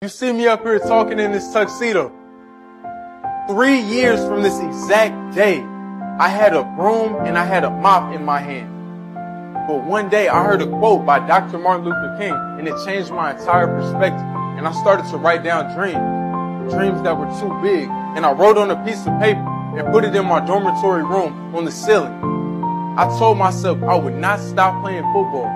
You see me up here talking in this tuxedo. 3 years from this exact day, I had a broom and I had a mop in my hand. But one day I heard a quote by Dr. Martin Luther King, and it changed my entire perspective. And I started to write down dreams that were too big. And I wrote on a piece of paper and put it in my dormitory room on the ceiling. I told myself I would not stop playing football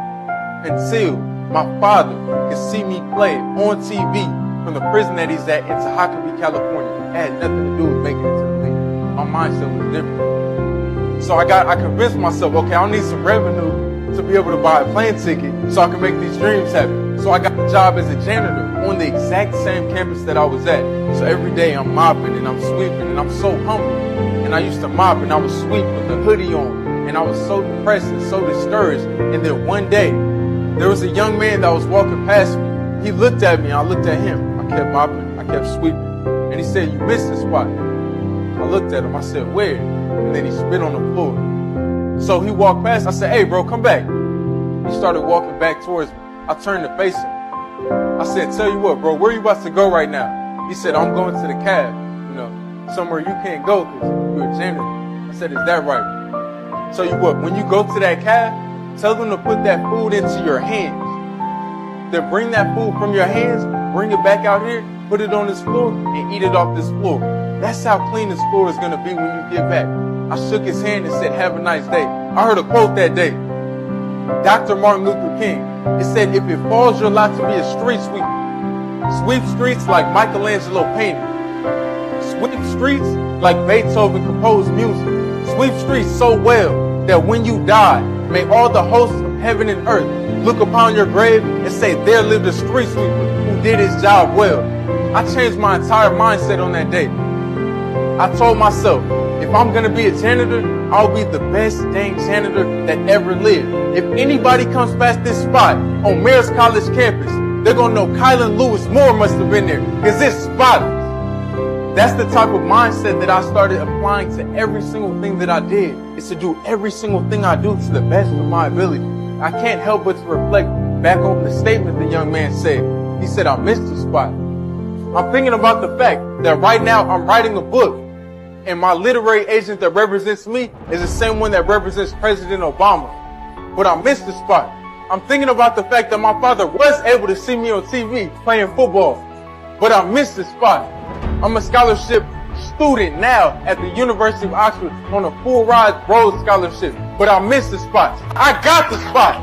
until my father could see me play on TV from the prison that he's at in Tehachapi, California. It had nothing to do with making it to the league. My mindset was different. So I convinced myself, okay, I'll need some revenue to be able to buy a plane ticket so I can make these dreams happen. So I got a job as a janitor on the exact same campus that I was at. So every day I'm mopping and I'm sweeping, and I'm so humble. And I used to mop and I would sweep with the hoodie on. And I was so depressed and so discouraged. And then one day, there was a young man that was walking past me. He looked at me and I looked at him. I kept mopping, I kept sweeping. And he said, "You missed the spot." I looked at him, I said, "Where?" And then he spit on the floor. So he walked past, I said, "Hey bro, come back." He started walking back towards me. I turned to face him. I said, "Tell you what, bro, where you about to go right now?" He said, "I'm going to the cab, somewhere you can't go because you're a janitor." I said, "Is that right?" Tell you what, when you go to that cab, tell them to put that food into your hands. Then bring that food from your hands, bring it back out here, put it on this floor, and eat it off this floor. That's how clean this floor is going to be when you get back. I shook his hand and said, "Have a nice day." I heard a quote that day. Dr. Martin Luther King. It said, "If it falls your lot to be a street sweeper, sweep streets like Michelangelo painted. Sweep streets like Beethoven composed music. Sweep streets so well that when you die, may all the hosts of heaven and earth look upon your grave and say, there lived a street sweeper who did his job well." I changed my entire mindset on that day. I told myself, if I'm going to be a janitor, I'll be the best dang janitor that ever lived. If anybody comes past this spot on Mayor's College campus, they're going to know Kylan Lewis Moore must have been there because it's spotless. That's the type of mindset that I started applying to every single thing that I did, is to do every single thing I do to the best of my ability. I can't help but to reflect back on the statement the young man said. He said, "I missed the spot." I'm thinking about the fact that right now I'm writing a book, and my literary agent that represents me is the same one that represents President Obama. But I missed the spot. I'm thinking about the fact that my father was able to see me on TV playing football, but I missed the spot. I'm a scholarship student now at the University of Oxford on a full ride Rhodes scholarship, but I missed the spot. I got the spot.